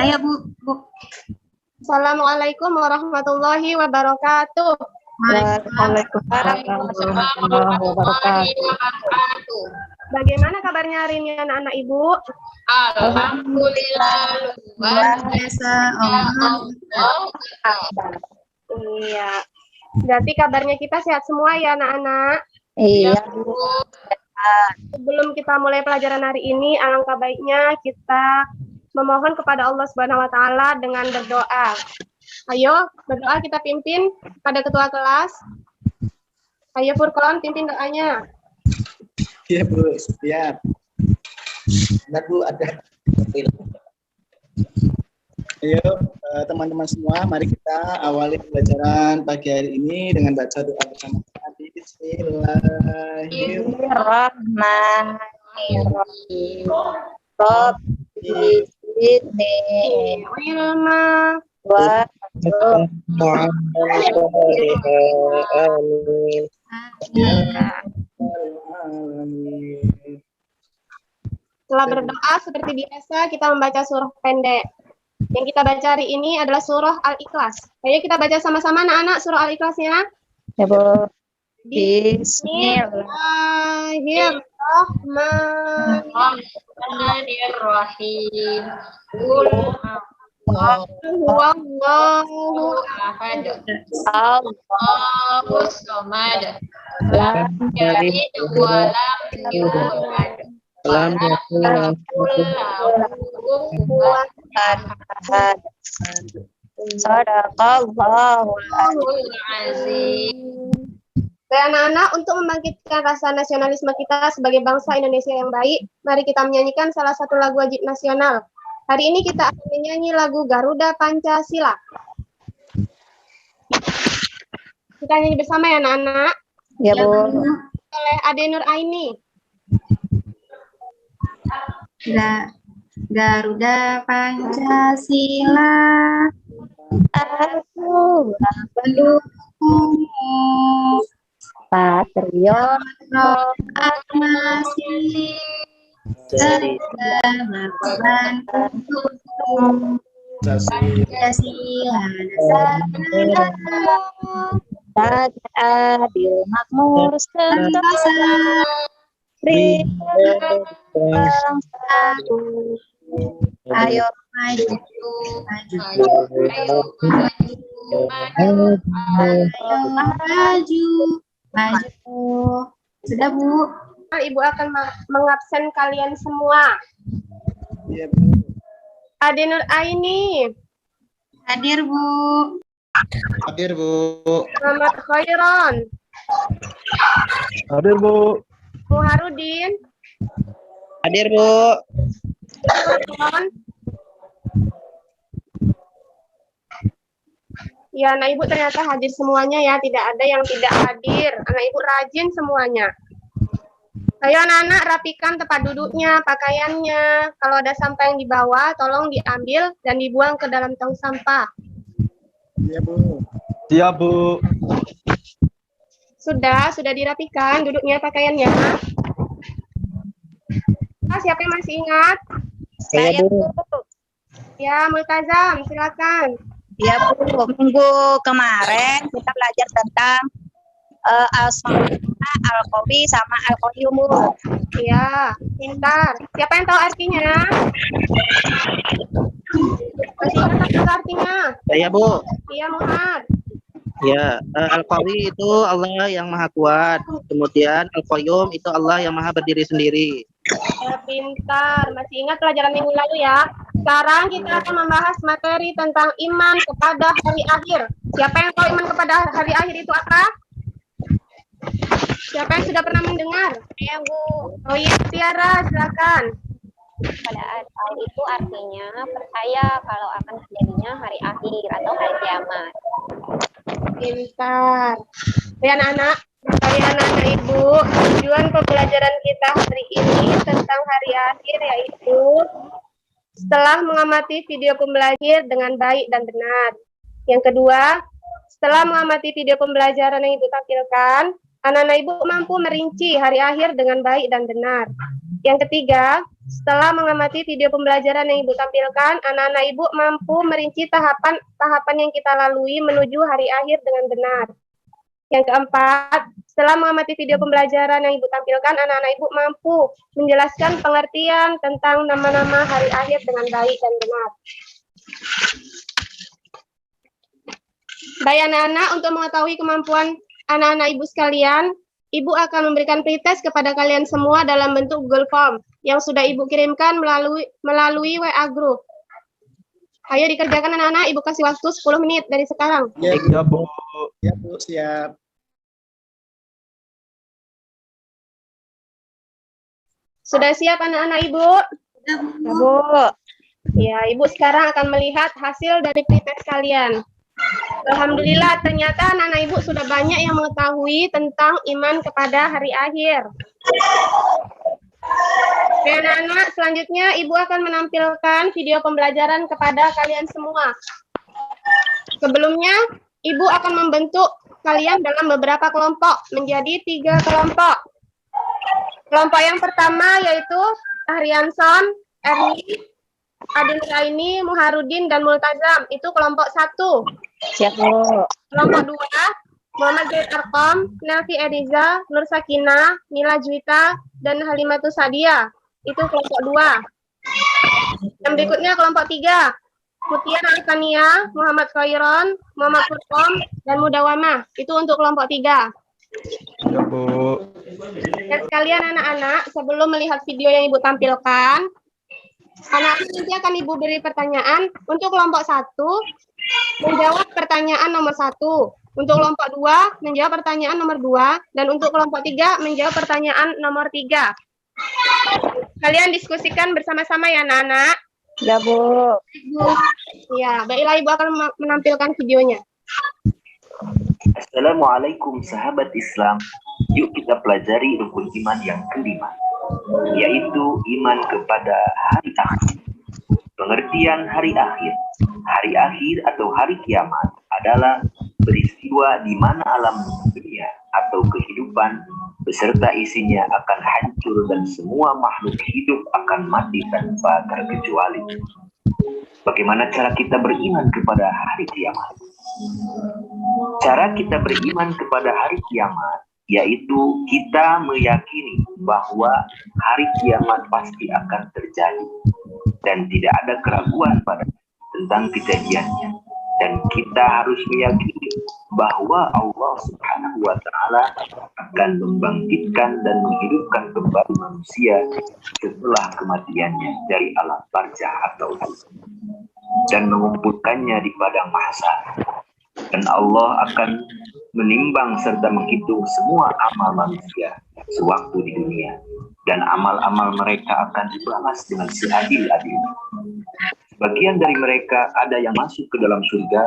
Ayo Bu. Assalamualaikum warahmatullahi wabarakatuh. Waalaikumsalam warahmatullahi wabarakatuh. Bagaimana kabarnya hari ini anak-anak Ibu? Alhamdulillah. Luar biasa. Iya. Berarti kabarnya kita sehat semua ya anak-anak? Iya. Sebelum kita mulai pelajaran hari ini, alangkah baiknya kita memohon kepada Allah Subhanahu wa taala dengan berdoa. Ayo, berdoa kita pimpin pada ketua kelas. Ayo Furqan, pimpin doanya. Iya Bu, siap. Benar Bu, ada. Ayo teman-teman semua, mari kita awali pelajaran pagi hari ini dengan baca doa bersama. Bismillahirrahmanirrahim. Rabbi zidni Ilma. wa Amin. Setelah berdoa seperti biasa kita membaca surah pendek. Yang kita baca hari ini adalah surah Al-Ikhlas. Ayo kita baca sama-sama anak-anak surah Al-Ikhlasnya. Ya Bu. Bismillah. Bismillahirrahmanirrahim. Huwallahu ahad. Allahus samad. Lam yalid wa lam yulad. Lam yakul lahu kufuwan ahad. Sadaqallahul Azim. Baik anak-anak, untuk membangkitkan rasa nasionalisme kita sebagai bangsa Indonesia yang baik, mari kita menyanyikan salah satu lagu wajib nasional. Hari ini kita akan menyanyi lagu Garuda Pancasila. Kita nyanyi bersama ya anak-anak. Ya Bu. Oleh Ade Nur Aini. Garuda Pancasila, aku pendukungmu, patriot proklamasi, segala korban untukmu. Pancasila dasar adil makmur sentosa. Ayo maju, maju. Sudah Bu. Ibu akan mengabsen kalian semua. Iya Bu. Ade Nur Aini. Hadir Bu. Hadir Bu. Muhammad Khairon. Hadir Bu. Muharudin. Hadir Bu. Furqan. Ya, anak ibu ternyata hadir semuanya ya, tidak ada yang tidak hadir. Anak ibu rajin semuanya. Ayo anak-anak rapikan tempat duduknya, pakaiannya. Kalau ada sampah yang dibawa, tolong diambil dan dibuang ke dalam tong sampah. Iya Bu. Siap Bu. Sudah dirapikan duduknya, pakaiannya. Siapa yang masih ingat? Saya Bu. Ya, Multazam, silakan. Ya Bu, minggu kemarin kita belajar tentang Al-Shamsah, Al-Qawi sama Al-Qayyum Bu. Ya, pintar. Siapa yang tahu artinya? Masih ingat artinya? Saya Bu. Iya, Muhammad. Ya, Al-Qawi itu Allah yang maha kuat. Kemudian Al-Qayyum itu Allah yang maha berdiri sendiri. Ya, pintar. Masih ingat pelajaran minggu lalu ya? Sekarang kita akan membahas materi tentang iman kepada hari akhir. Siapa yang tahu iman kepada hari akhir itu apa? Siapa yang sudah pernah mendengar? Ya Bu, Oh iya, Tiara, silakan. pada tahu itu artinya percaya kalau akan terjadinya hari akhir atau hari kiamat. Pintar. Ya anak-anak, anak-anak ibu, tujuan pembelajaran kita hari ini tentang hari akhir yaitu setelah mengamati video pembelajaran dengan baik dan benar. Yang kedua, setelah mengamati video pembelajaran yang ibu tampilkan, anak-anak ibu mampu merinci hari akhir dengan baik dan benar. Yang ketiga, Setelah mengamati video pembelajaran yang Ibu tampilkan, anak-anak Ibu mampu merinci tahapan yang kita lalui menuju hari akhir dengan benar. Yang keempat, setelah mengamati video pembelajaran yang Ibu tampilkan, anak-anak Ibu mampu menjelaskan pengertian tentang nama-nama hari akhir dengan baik dan benar. Baik anak-anak, untuk mengetahui kemampuan anak-anak Ibu sekalian, Ibu akan memberikan pretest kepada kalian semua dalam bentuk Google Form yang sudah Ibu kirimkan melalui WA Group. Ayo dikerjakan anak-anak, Ibu kasih waktu 10 menit dari sekarang. Ya, Ya, Bu. ya Bu, siap. Sudah siap anak-anak Ibu? Ya, Bu. Ya, Ibu sekarang akan melihat hasil dari pretest kalian. Alhamdulillah, ternyata anak-anak Ibu sudah banyak yang mengetahui tentang iman kepada hari akhir. Oke, anak-anak, selanjutnya Ibu akan menampilkan video pembelajaran kepada kalian semua. Sebelumnya, Ibu akan membentuk kalian dalam beberapa kelompok, menjadi 3 kelompok. Kelompok yang pertama yaitu Tahrianson, Erni, Adil Raini, Muharudin, dan Multazam. Itu kelompok 1. Siap, Bu. Kelompok 2, Muhammad Zaid Arkom, Nafi Ediza, Nur Sakina, Nila Juwita, dan Halimatus Sadia. Itu kelompok 2. Yang berikutnya kelompok 3, Mutiara Alkania, Muhammad Khairon, Muhammad Furqom, dan Mudawamah. Itu untuk kelompok 3. Ya, Bu. Dan sekalian anak-anak, sebelum melihat video yang Ibu tampilkan, anak-anak nanti akan Ibu beri pertanyaan. Untuk kelompok 1, menjawab pertanyaan nomor 1. Untuk kelompok 2, menjawab pertanyaan nomor 2. Dan untuk kelompok 3, menjawab pertanyaan nomor 3. Kalian diskusikan bersama-sama ya anak-anak. Ya, Bu. Ya, baiklah Ibu akan menampilkan videonya. Assalamualaikum sahabat Islam. Yuk kita pelajari rukun iman yang kelima, yaitu iman kepada hari akhir. Pengertian hari akhir. Hari akhir atau hari kiamat adalah peristiwa di mana alam dunia atau kehidupan beserta isinya akan hancur dan semua makhluk hidup akan mati tanpa terkecuali. Bagaimana cara kita beriman kepada hari kiamat? Cara kita beriman kepada hari kiamat yaitu kita meyakini bahwa hari kiamat pasti akan terjadi dan tidak ada keraguan tentang kejadiannya, dan kita harus meyakini bahwa Allah Subhanahu wa Ta'ala akan membangkitkan dan menghidupkan kembali manusia setelah kematiannya dari alam barzah atau dan mengumpulkannya di padang mahsyar. Dan Allah akan menimbang serta menghitung semua amal manusia sewaktu di dunia, dan amal-amal mereka akan dibalas dengan seadil-adilnya. Sebagian dari mereka ada yang masuk ke dalam surga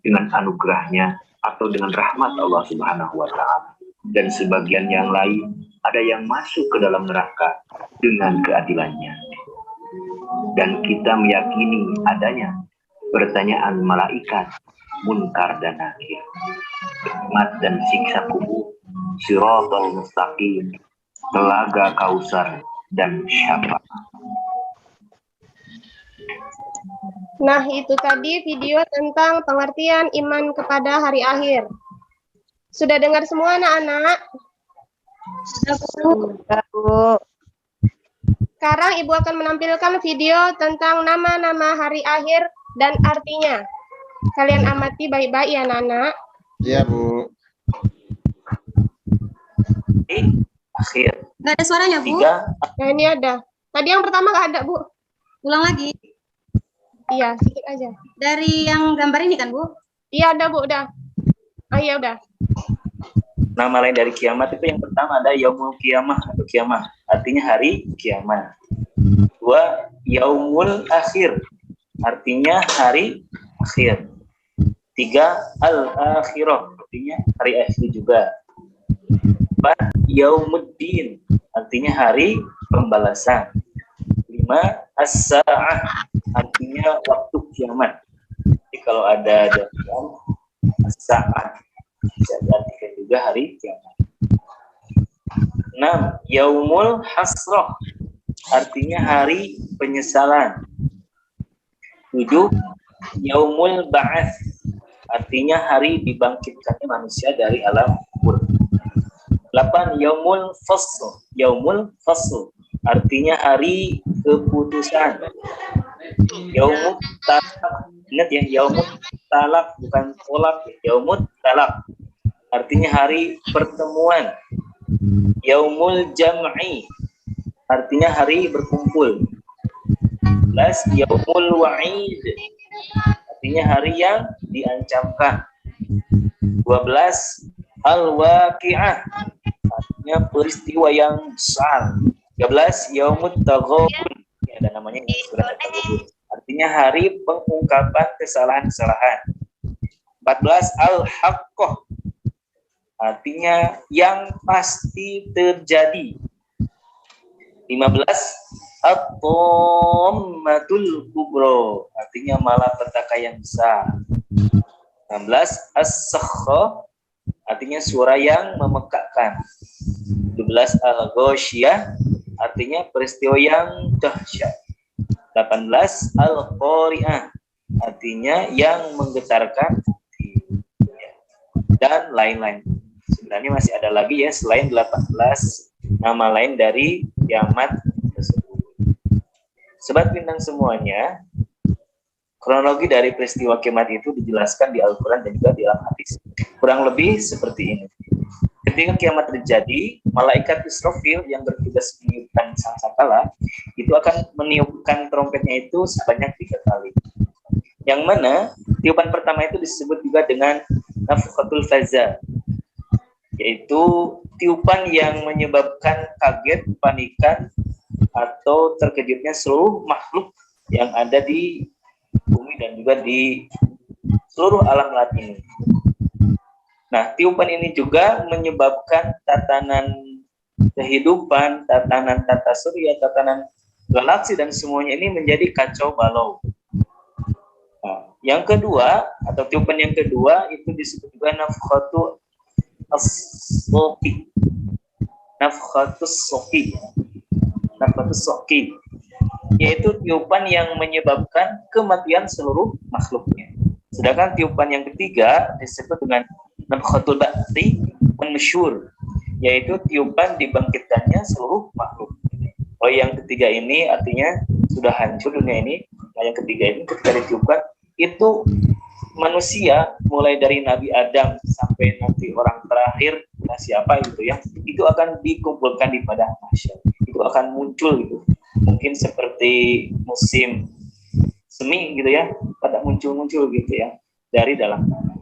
dengan anugerahnya atau dengan rahmat Allah Subhanahu wa Ta'ala, dan sebagian yang lain ada yang masuk ke dalam neraka dengan keadilannya. Dan kita meyakini adanya pertanyaan malaikat, munkar dan nakir, nikmat dan siksa kubur, siratal mustaqim, telaga kausar, dan syafaat. Nah, itu tadi video tentang pengertian iman kepada hari akhir. Sudah dengar semua anak-anak? Sudah, Bu. Sekarang Ibu akan menampilkan video tentang nama-nama hari akhir dan artinya. Kalian amati baik-baik ya anak-anak. Iya, Bu. Akhir. Nggak ada suaranya, Bu. 3. Nah, ini ada. Tadi yang pertama nggak ada, Bu. Ulang lagi. Iya, sedikit aja. Dari yang gambar ini kan, Bu? Iya, ada, Bu, udah. Oh, iya, udah. Nama lain dari kiamat itu yang pertama ada yaumul kiamah atau kiamah, artinya hari kiamat. 2, yaumul akhir, artinya hari akhir. 3, al-akhirah, artinya hari akhir juga. 4, yaumuddin, artinya hari pembalasan. 5, as-sa'ah, artinya waktu kiamat. Jadi kalau ada jam as-sa'ah bisa diartikan juga hari kiamat. 6, yaumul hasrah, artinya hari penyesalan. 7. Yaumul Ba'ats, artinya hari dibangkitkannya manusia dari alam kubur. 8. Yaumul Fasl, artinya hari keputusan. Yaumut talak, ingat ya, yaumut talak bukan tolak, yaumut talak, artinya hari pertemuan. Yaumul Jam'i, artinya hari berkumpul. 11. Yaumul Wa'id, artinya hari yang diancamkan. 12. Al-Waqi'ah, artinya peristiwa yang besar. 13. Yaumut Taghabun, ada namanya surat At-Taghabun, artinya hari pengungkapan kesalahan-kesalahan. 14. Al-Haqqah, artinya yang pasti terjadi. 15. At-Tammatul Kubra, artinya malapetaka yang besar. 16. As-Sakhah, artinya suara yang memekakkan. 17. Al-Ghasyiyah, artinya peristiwa yang dahsyat. 18. Al-Qari'ah, artinya yang menggetarkan hati. Dan lain-lain. Sebenarnya masih ada lagi ya, selain 18 nama lain dari kiamat tersebut. Sobat Bintang semuanya, kronologi dari peristiwa kiamat itu dijelaskan di Al-Quran dan juga di dalam hadis. Kurang lebih seperti ini. Ketika kiamat terjadi, malaikat Israfil yang bertugas meniupkan sangkakala itu akan meniupkan trompetnya itu sebanyak 3 kali. Yang mana tiupan pertama itu disebut juga dengan nafkhatul faza, yaitu tiupan yang menyebabkan kaget, kepanikan, atau terkejutnya seluruh makhluk yang ada di bumi dan juga di seluruh alam lahat ini. Nah, tiupan ini juga menyebabkan tatanan kehidupan, tatanan tata surya, tatanan galaksi dan semuanya ini menjadi kacau balau. Nah, yang kedua atau tiupan yang kedua itu disebut juga nafkhatus soqi. Nafkhatus soqi, yaitu tiupan yang menyebabkan kematian seluruh makhluknya. Sedangkan tiupan yang ketiga disebut dengan nafkhatul ba'thi wan nusyur, yaitu tiupan dibangkitkannya seluruh makhluk. Oh, yang ketiga ini artinya sudah hancur dunia ini. Nah, yang ketiga ini ketika ditiupkan itu manusia mulai dari Nabi Adam sampai nanti orang terakhir siapa gitu ya, itu akan dikumpulkan di padang mahsyar. Itu akan muncul gitu. Mungkin seperti musim semi gitu ya, pada muncul-muncul gitu ya dari dalam tanah.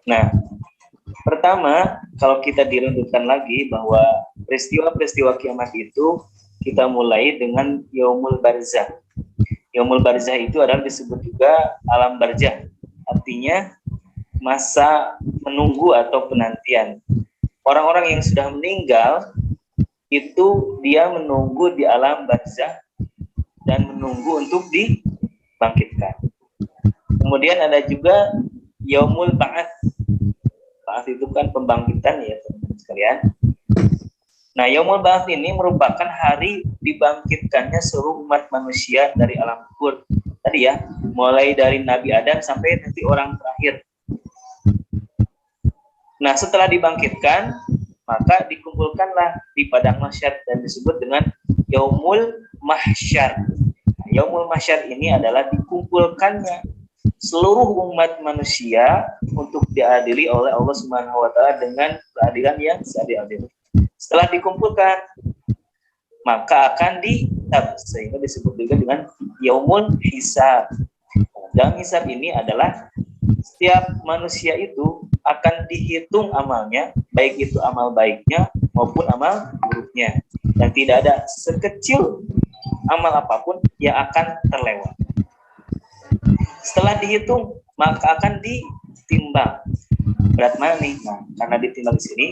Nah, pertama kalau kita dirundutkan lagi bahwa peristiwa-peristiwa kiamat itu kita mulai dengan Yaumul Barzah. Yaumul Barzah itu adalah disebut juga alam barzah, artinya masa menunggu atau penantian. Orang-orang yang sudah meninggal itu dia menunggu di alam barzah dan menunggu untuk dibangkitkan. Kemudian ada juga Yaumul Ba'ats. Ba'ats itu kan pembangkitan ya teman-teman sekalian. Nah, Yaumul Ba'ats ini merupakan hari dibangkitkannya seluruh umat manusia dari alam kubur. Tadi ya, mulai dari Nabi Adam sampai nanti orang terakhir. Nah, setelah dibangkitkan, maka dikumpulkanlah di padang mahsyar dan disebut dengan Yaumul Mahsyar. Nah, Yaumul Mahsyar ini adalah dikumpulkannya seluruh umat manusia untuk diadili oleh Allah Subhanahu wa taala dengan keadilan yang seadil-adilnya. Setelah dikumpulkan, maka akan dihisab, sehingga disebut juga dengan Yaumul Hisab. Dan hisab ini adalah setiap manusia itu akan dihitung amalnya, baik itu amal baiknya maupun amal buruknya. Dan tidak ada sekecil amal apapun yang akan terlewat. Setelah dihitung, maka akan ditimbang. Berat mana nih? Nah, karena ditimbang di sini,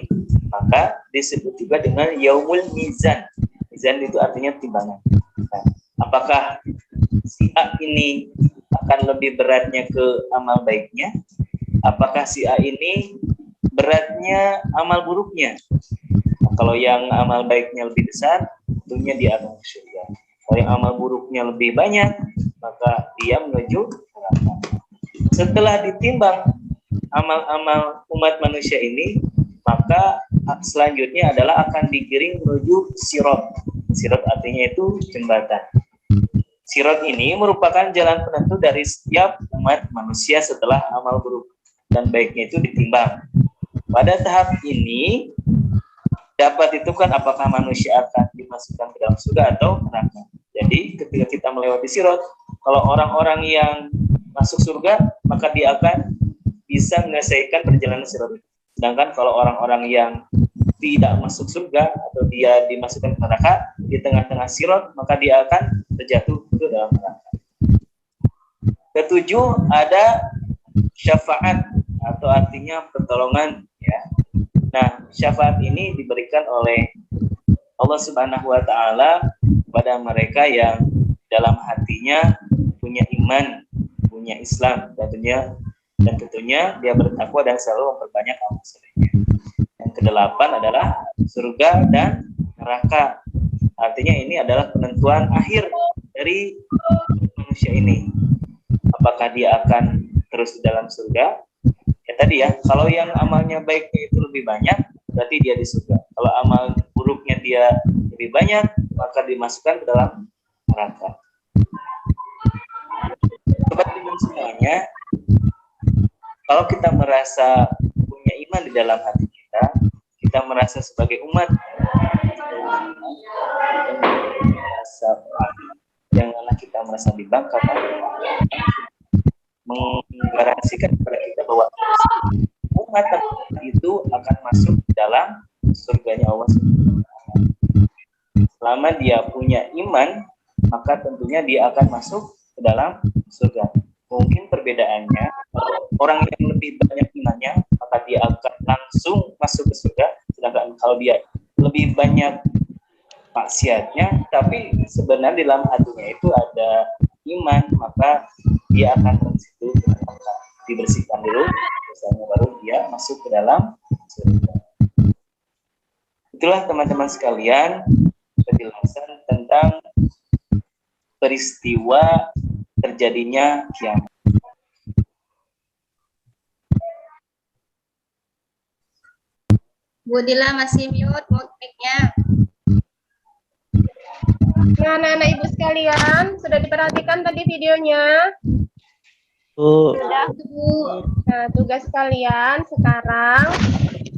maka disebut juga dengan Yaumul Mizan. Mizan itu artinya timbangan. Nah, apakah si A ini akan lebih beratnya ke amal baiknya? Apakah si A ini beratnya amal buruknya? Kalau yang amal baiknya lebih besar, tentunya dia akan ke surga. Kalau yang amal buruknya lebih banyak, maka dia menuju neraka. Setelah ditimbang amal-amal umat manusia ini, maka selanjutnya adalah akan digiring menuju sirat. Sirat artinya itu jembatan. Sirat ini merupakan jalan penentu dari setiap umat manusia setelah amal buruk dan baiknya itu ditimbang. Pada tahap ini dapat ditentukan apakah manusia akan dimasukkan ke dalam surga atau neraka. Jadi ketika kita melewati sirat, kalau orang-orang yang masuk surga, maka dia akan bisa menyelesaikan perjalanan sirat. Sedangkan kalau orang-orang yang tidak masuk surga atau dia dimasukkan ke neraka di tengah-tengah sirat, maka dia akan terjatuh ke dalam neraka. Ketujuh, ada syafaat atau artinya pertolongan, ya. Nah, syafaat ini diberikan oleh Allah Subhanahu wa taala kepada mereka yang dalam hatinya punya iman, punya Islam, dan tentunya dia bertakwa dan selalu memperbanyak amal solehnya. Yang kedelapan adalah surga dan neraka. Artinya ini adalah penentuan akhir dari manusia ini. Apakah dia akan terus di dalam surga? Ya tadi ya, kalau yang amalnya baiknya itu lebih banyak, berarti dia di surga. Kalau amal buruknya dia lebih banyak, maka dimasukkan ke dalam neraka. Sobat iman semuanya, kalau kita merasa punya iman di dalam hati kita merasa sebagai umat, janganlah kita merasa dibanggakan, menggaransikan kepada kita bahwa umat itu akan masuk dalam surganya Allah. Selama dia punya iman, maka tentunya dia akan masuk ke dalam surga. Mungkin perbedaannya, orang yang lebih banyak imannya, maka dia akan langsung masuk ke surga. Sedangkan kalau dia lebih banyak maksiatnya, tapi sebenarnya di dalam hatinya itu ada iman, maka dia akan dibersihkan dulu, misalnya baru dia masuk ke dalam surga. Itulah teman-teman sekalian penjelasan tentang peristiwa terjadinya kiamat. Bu Dila masih mute mic-nya. Nah, anak-anak ibu sekalian, sudah diperhatikan tadi videonya? Sudah. Nah, tugas kalian sekarang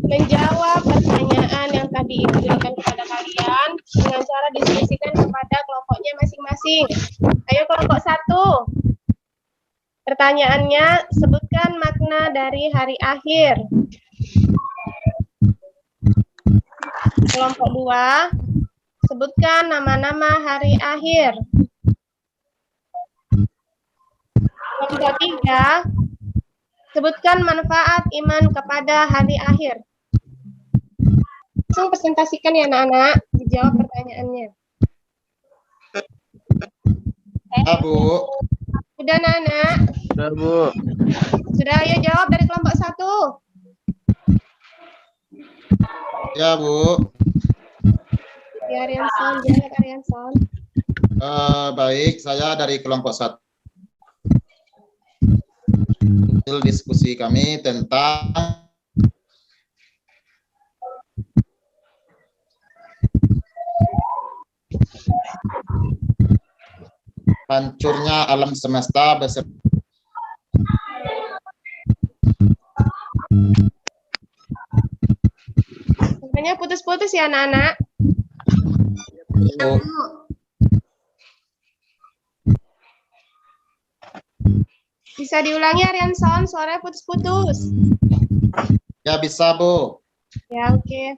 menjawab pertanyaan yang tadi ibu berikan kepada kalian dengan cara diskusikan kepada kelompoknya masing-masing. Ayo kelompok 1. Pertanyaannya, sebutkan makna dari hari akhir. Kelompok 2, sebutkan nama-nama hari akhir. Kelompok 3, sebutkan manfaat iman kepada hari akhir. Langsung presentasikan ya anak-anak, dijawab pertanyaannya. Bu. Sudah anak-anak? Sudah, Bu. Sudah, ayo jawab dari kelompok 1. Ya, Bu. Ya, Rianson, jawab Rianson. Baik, saya dari kelompok 1. Diskusi kami tentang hancurnya alam semesta beserta Sebenarnya putus-putus ya anak-anak. Bisa diulangi Rianson, suaranya putus-putus. Ya bisa, Bu. Ya, oke.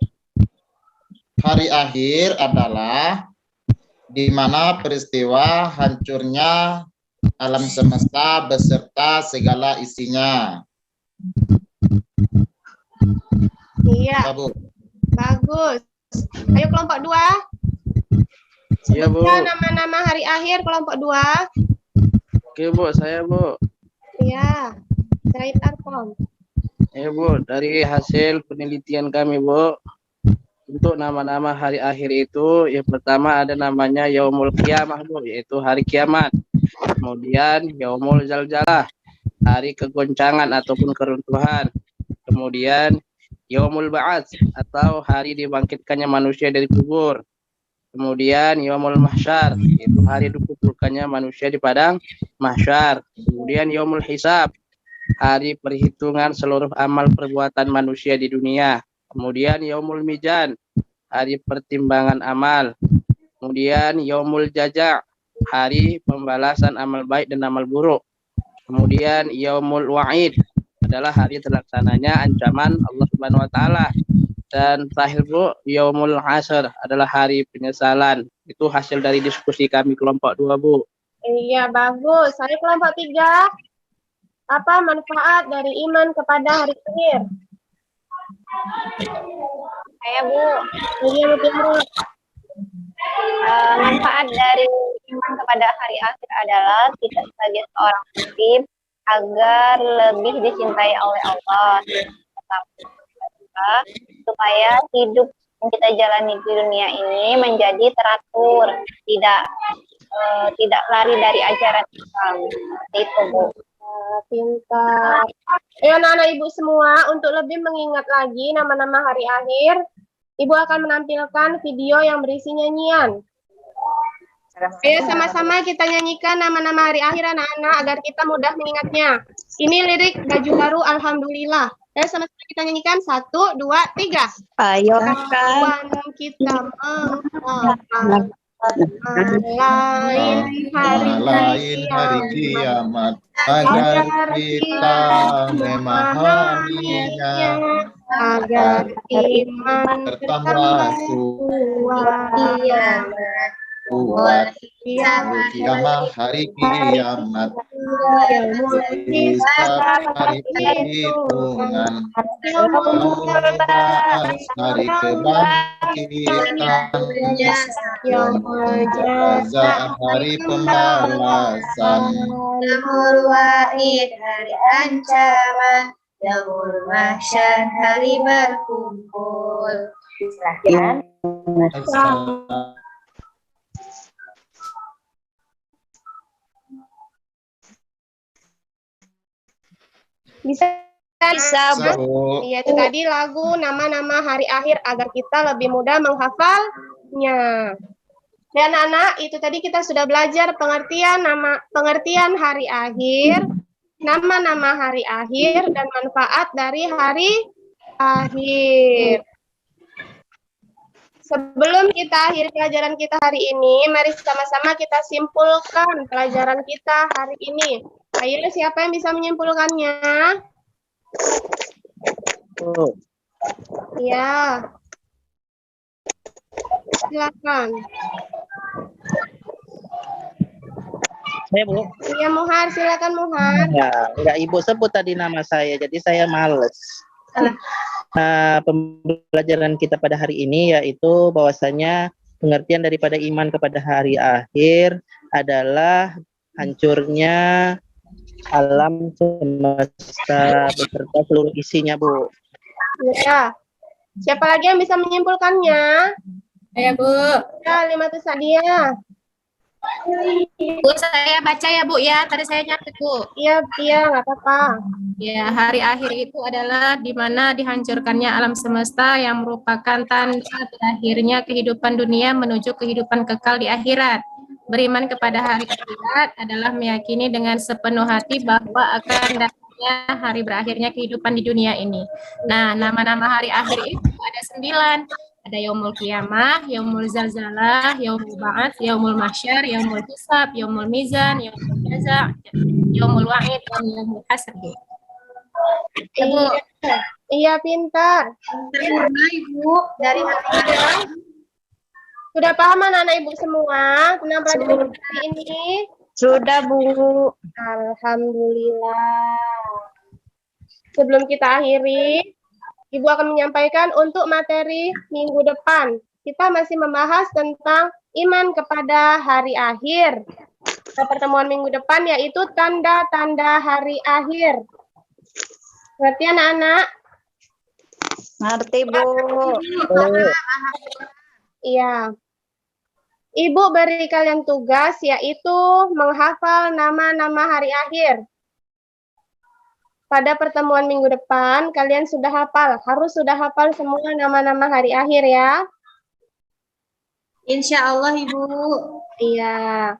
Hari akhir adalah di mana peristiwa hancurnya alam semesta beserta segala isinya. Iya. Ya, Bu. Bagus. Ayo kelompok 2. Iya, Bu. Sebutkan nama-nama hari akhir kelompok 2. Oke, Bu, saya, Bu. Iya. Said Arkom. Ya, Bu, dari hasil penelitian kami, Bu, untuk nama-nama hari akhir itu, yang pertama ada namanya Yaumul Qiyamah, Bu, yaitu hari kiamat. Kemudian Yaumul Zalzalah, hari kegoncangan ataupun keruntuhan. Kemudian Yaumul Ba'ats atau hari dibangkitkannya manusia dari kubur. Kemudian Yaumul Mahsyar, yaitu hari dikumpulkannya manusia di padang mahsyar. Kemudian Yaumul Hisab, hari perhitungan seluruh amal perbuatan manusia di dunia. Kemudian Yaumul Mizan, hari pertimbangan amal. Kemudian Yaumul Jaza', hari pembalasan amal baik dan amal buruk. Kemudian Yaumul Wa'id adalah hari terlaksananya ancaman Allah Subhanahu wa taala. Dan terakhir, Bu, Yaumul Hasr adalah hari penyesalan. Itu hasil dari diskusi kami kelompok 2, Bu. Iya, bagus. Saya kelompok 3. Apa manfaat dari iman kepada hari akhir? Saya, Bu, Iya, betul. manfaat dari iman kepada hari akhir adalah kita sebagai seorang muslim agar lebih dicintai oleh Allah, supaya hidup yang kita jalani di dunia ini menjadi teratur, tidak lari dari ajaran Islam. Itu, Bu. Pintar. Anak-anak Ibu semua, untuk lebih mengingat lagi nama-nama hari akhir, Ibu akan menampilkan video yang berisi nyanyian. Ayo sama-sama kita nyanyikan nama-nama hari akhir anak-anak agar kita mudah mengingatnya. Ini lirik baju baru Alhamdulillah. Ayo sama-sama kita nyanyikan. 1, 2, 3. Ayo Kawan kita lain Lain hari kiamat agar kita memahaminya, agar iman bertambah kuat kiamat hari kiamat hisab hari perhitungan hari kebangkitan jaza hari pembalasan Yaumul Wa'id hari ancaman, Yaumul Mahsyar hari berkumpul. Silahkan. Bisa, Bu. Iya, itu tadi lagu nama-nama hari akhir agar kita lebih mudah menghafalnya. Dan anak-anak, itu tadi kita sudah belajar pengertian hari akhir, nama-nama hari akhir, dan manfaat dari hari akhir. Sebelum kita akhiri pelajaran kita hari ini, mari sama-sama kita simpulkan pelajaran kita hari ini. Ayo, siapa yang bisa menyimpulkannya? Oh. Ya. Silakan. Saya, Bu. Iya, Muhar, silakan Muhar. Ya, enggak Ibu sebut tadi nama saya, jadi saya males. Nah, pembelajaran kita pada hari ini yaitu bahwasanya pengertian daripada iman kepada hari akhir adalah hancurnya alam semesta beserta seluruh isinya, Bu. Ya. Siapa lagi yang bisa menyimpulkannya? Saya, Bu. Ya, Limatus Sadia. Bu, saya baca ya, Bu, ya. Tadi saya nyatet, Bu. Iya, nggak apa-apa. Ya, hari akhir itu adalah di mana dihancurkannya alam semesta yang merupakan tanda berakhirnya kehidupan dunia menuju kehidupan kekal di akhirat. Beriman kepada hari akhirat adalah meyakini dengan sepenuh hati bahwa akan datangnya hari berakhirnya kehidupan di dunia ini. Nah, nama-nama hari akhir itu ada 9. Ada Yaumul Qiyamah, Yaumul Zalzalah, Yaumul Ba'ats, Yaumul Mahsyar, Yaumul Hisab, Yaumul Mizan, Yaumul Jaza', Yaumul Wa'id, dan Yaumul Hasr. Iya, pintar. Terima Ibu. Dari mana? Sudah paham anak-anak Ibu semua tentang pelajaran kita hari ini? Sudah, Bu. Alhamdulillah. Sebelum kita akhiri, Ibu akan menyampaikan untuk materi minggu depan. Kita masih membahas tentang iman kepada hari akhir. Pertemuan minggu depan yaitu tanda-tanda hari akhir. Berarti anak-anak? Ngerti, Bu. Iya. Ibu beri kalian tugas yaitu menghafal nama-nama hari akhir. Pada pertemuan minggu depan, kalian sudah hafal. Harus sudah hafal semua nama-nama hari akhir ya. Insya Allah, Ibu. Iya.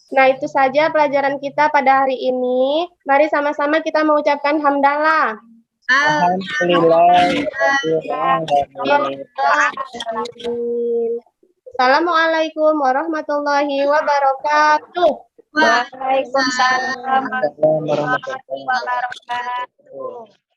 Nah, itu saja pelajaran kita pada hari ini. Mari sama-sama kita mengucapkan hamdalah. Alhamdulillah. Assalamualaikum warahmatullahi wabarakatuh. Waalaikumsalam Warahmatullahi wabarakatuh. warahmatullahi wabarakatuh.